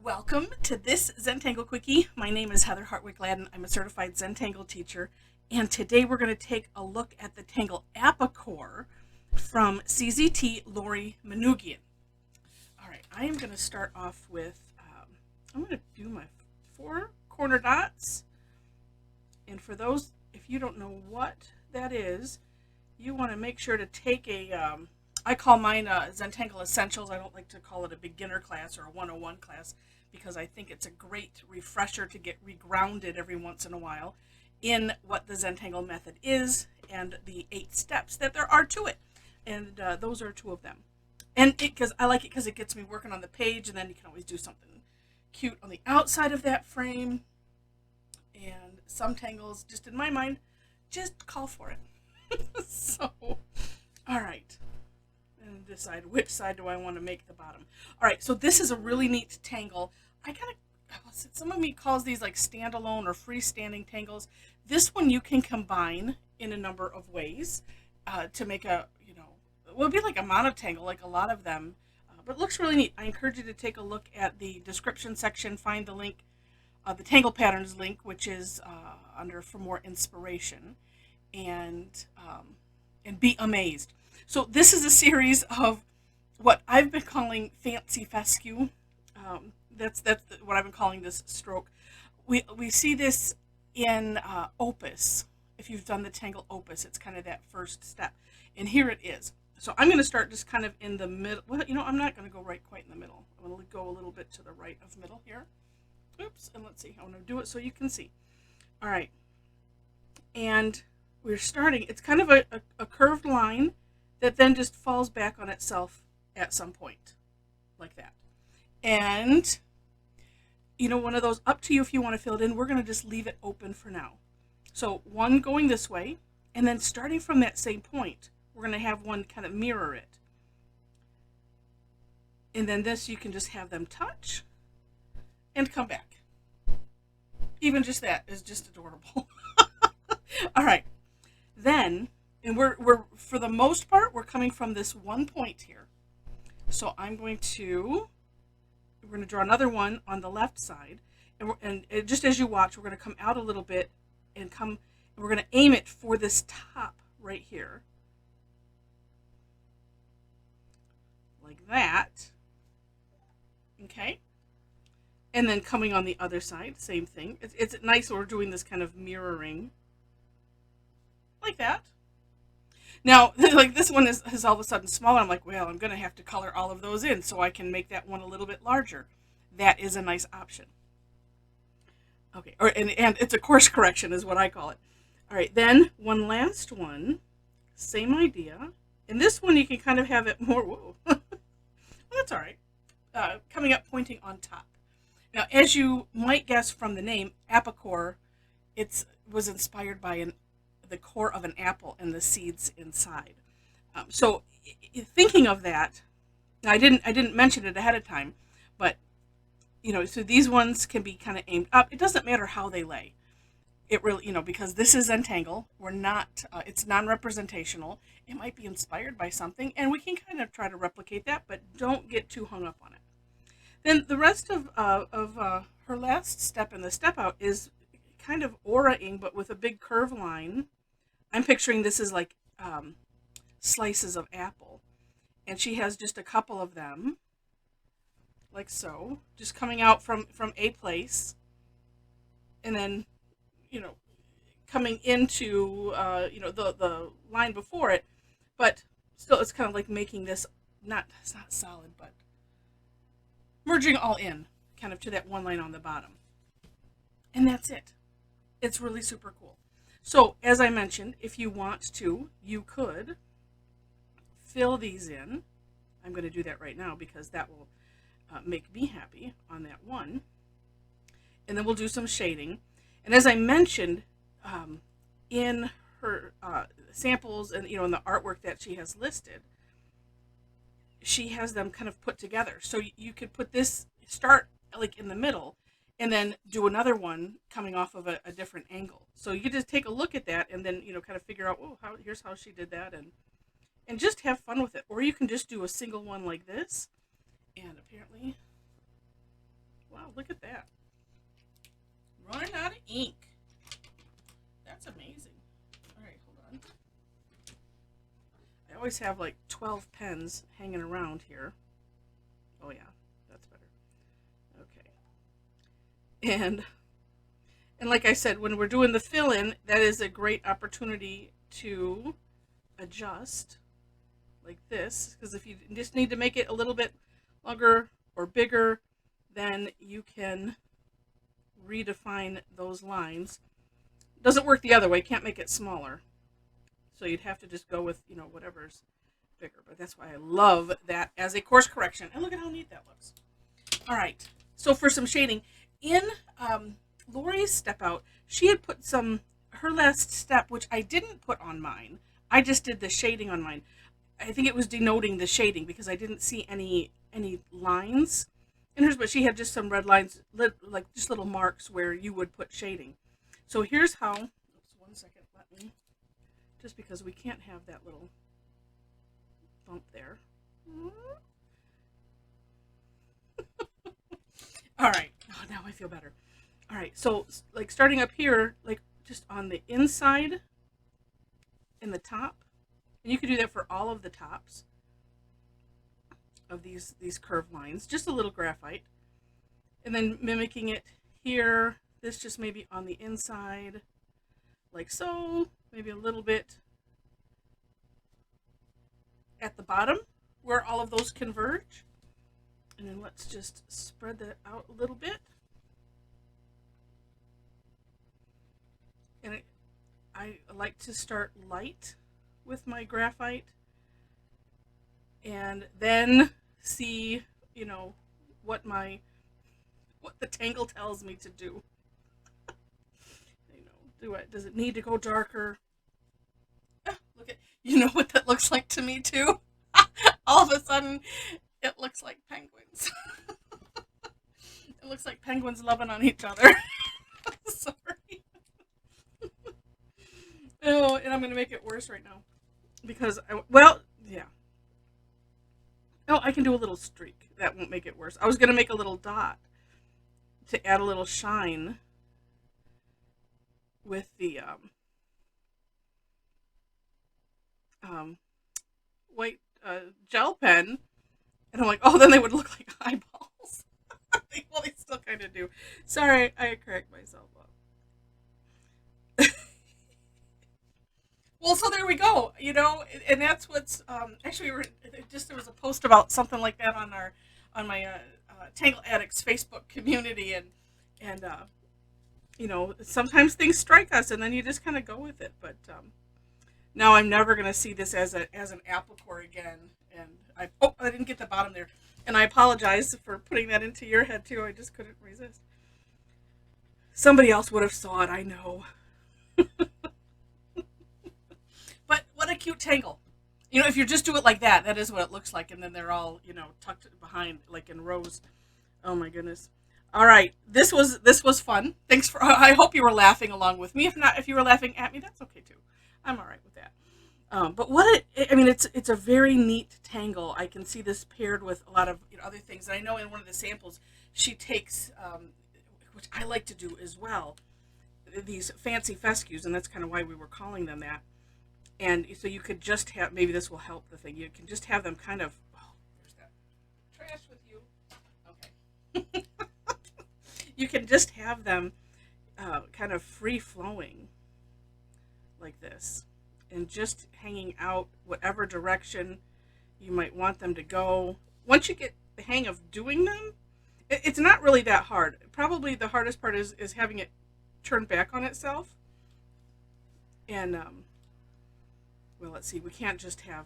Welcome to this Zentangle Quickie. My name is Heather Hartwick Gladden. I'm a Certified Zentangle Teacher, and today we're going to take a look at the Tangle Apacore from CZT Lori Manoogian. All right, I am going to start off with, I'm going to do my 4 corner dots, and for those, if you don't know what that is, you want to make sure to take a, I call mine Zentangle Essentials. I don't like to call it a beginner class or a 101 class because I think it's a great refresher to get regrounded every once in a while in what the Zentangle method is and the 8 steps that there are to it. And those are 2 of them. And because I like it because it gets me working on the page, and then you can always do something cute on the outside of that frame. And some tangles, just in my mind, just call for it. So, all right. And decide which side do I want to make the bottom. All right, so this is a really neat tangle. I kind of, some of me calls these like standalone or freestanding tangles. This one you can combine in a number of ways to make a, well, it'd be like a monotangle, like a lot of them, but it looks really neat. I encourage you to take a look at the description section, find the link, the Tangle Patterns link, which is under for more inspiration, and be amazed. So this is a series of what I've been calling fancy fescue. That's what I've been calling this stroke. We see this in opus. If you've done the Tangle opus, it's kind of that first step. And here it is. So I'm going to start just kind of in the middle. Well, I'm not going to go right quite in the middle. I'm going to go a little bit to the right of middle here. Oops, and let's see. I want to do it so you can see. All right. And we're starting. It's kind of a curved line that then just falls back on itself at some point, like that. And, one of those, up to you if you want to fill it in. We're going to just leave it open for now. So one going this way, and then starting from that same point, we're going to have one kind of mirror it. And then this, you can just have them touch and come back. Even just that is just adorable. All right. Then, and we're for the most part, we're coming from this one point here. So we're going to draw another one on the left side, and just as you watch, we're going to come out a little bit and we're going to aim it for this top right here, like that. Okay, and then coming on the other side, same thing. It's nice. We're doing this kind of mirroring, like that. Now, like this one is all of a sudden smaller. I'm like, well, I'm going to have to color all of those in so I can make that one a little bit larger. That is a nice option. Okay, and it's a course correction is what I call it. All right, then one last one, same idea. And this one you can kind of have it more, whoa, well, that's all right. Coming up, pointing on top. Now, as you might guess from the name, Apacore, it was inspired by the core of an apple and the seeds inside. So thinking of that, I didn't mention it ahead of time, but so these ones can be kind of aimed up. It doesn't matter how they lay. It really, because this is Zentangle, we're not, it's non-representational. It might be inspired by something, and we can kind of try to replicate that, but don't get too hung up on it. Then the rest of her last step in the step out is kind of aura-ing, but with a big curve line. I'm picturing this as like slices of apple, and she has just a couple of them, like so, just coming out from a place, and then coming into the line before it, but still it's kind of like making this it's not solid, but merging all in kind of to that one line on the bottom, and that's it. It's really super cool. So, as I mentioned, if you want to, you could fill these in. I'm going to do that right now because that will make me happy on that one. And then we'll do some shading. And as I mentioned, in her samples and in the artwork that she has listed, she has them kind of put together. So you could put this, start like in the middle, and then do another one coming off of a different angle. So you could just take a look at that and then, kind of figure out, here's how she did that, and just have fun with it. Or you can just do a single one like this. And apparently Wow, look at that. Running out of ink. That's amazing. All right, hold on. I always have like 12 pens hanging around here. Oh yeah, that's better. Okay. And like I said, when we're doing the fill-in, that is a great opportunity to adjust like this, because if you just need to make it a little bit longer or bigger, then you can redefine those lines. Doesn't work the other way. Can't make it smaller. So you'd have to just go with, whatever's bigger. But that's why I love that as a course correction. And look at how neat that looks. All right. So for some shading, in Lori's step out, she had put her last step, which I didn't put on mine. I just did the shading on mine. I think it was denoting the shading because I didn't see any lines in hers, but she had just some red lines, like just little marks where you would put shading. So here's how, oops, 1 second, let me, just because we can't have that little bump there. All right, oh, now I feel better. All right, so like starting up here, like just on the inside in the top, and you could do that for all of the tops of these curved lines, just a little graphite, and then mimicking it here. This just maybe on the inside, like so, maybe a little bit at the bottom where all of those converge. And then let's just spread that out a little bit. And I like to start light with my graphite and then see, what the Tangle tells me to do. Does it need to go darker? Look at, what that looks like to me too? All of a sudden, it looks like penguins. It looks like penguins loving on each other. Sorry. Oh, and I'm going to make it worse right now. Because, yeah. Oh, I can do a little streak. That won't make it worse. I was going to make a little dot to add a little shine with the white gel pen, and I'm like, oh, then they would look like eyeballs. Well, they still kind of do. Sorry, I cracked myself up. Well, so there we go. And that's what's actually there was a post about something like that on my Tangle Addicts Facebook community, and sometimes things strike us, and then you just kind of go with it. But now I'm never going to see this as an Apacore again. And I didn't get the bottom there, and I apologize for putting that into your head too. I just couldn't resist. Somebody else would have saw it, I know. But what a cute tangle. If you just do it like that, that is what it looks like, and then they're all tucked behind like in rows. Oh my goodness. All right, this was fun. Thanks for. I hope you were laughing along with me. If not, if you were laughing at me, that's okay too. I'm all right with that. But it's a very neat tangle. I can see this paired with a lot of other things. And I know in one of the samples she takes, which I like to do as well, these fancy fescues, and that's kind of why we were calling them that. And so you could just have, maybe this will help the thing. You can just have them kind of. Oh, there's that trash with you. Okay. You can just have them kind of free-flowing like this and just hanging out whatever direction you might want them to go. Once you get the hang of doing them, it's not really that hard. Probably the hardest part is having it turn back on itself. And, well, let's see. We can't just have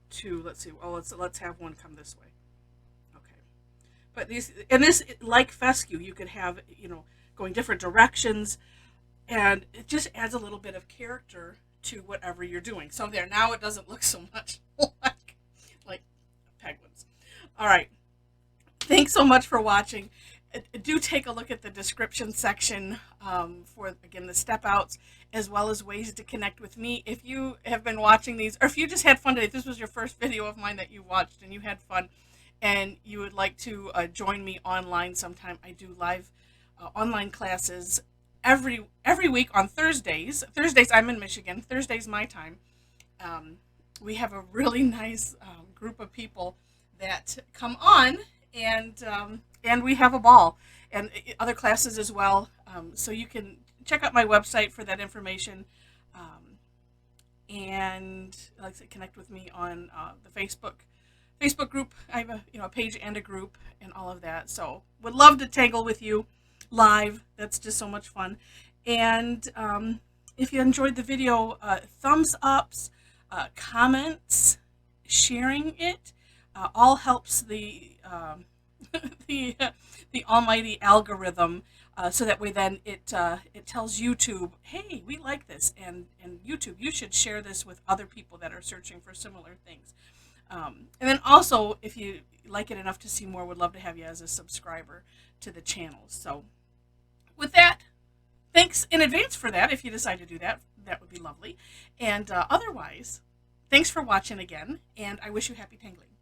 two. Let's see. Well, let's have one come this way. But this, like fescue, you could have, going different directions, and it just adds a little bit of character to whatever you're doing. So there, now it doesn't look so much like penguins. All right. Thanks so much for watching. Do take a look at the description section for, again, the step outs, as well as ways to connect with me. If you have been watching these, or if you just had fun today, if this was your first video of mine that you watched and you had fun, and you would like to join me online sometime, I do live online classes every week on Thursdays. Thursdays, I'm in Michigan. Thursdays my time. Um, we have a really nice group of people that come on, and we have a ball, and other classes as well. So you can check out my website for that information, and like I said, connect with me on the Facebook group. I have a page and a group and all of that. So would love to tangle with you live. That's just so much fun. And if you enjoyed the video, thumbs ups, comments, sharing it, all helps the the the almighty algorithm. So that way, then it tells YouTube, hey, we like this, and YouTube, you should share this with other people that are searching for similar things. And then also, if you like it enough to see more, would love to have you as a subscriber to the channel. So with that, thanks in advance for that. If you decide to do that, that would be lovely. And otherwise, thanks for watching again, and I wish you happy tangling.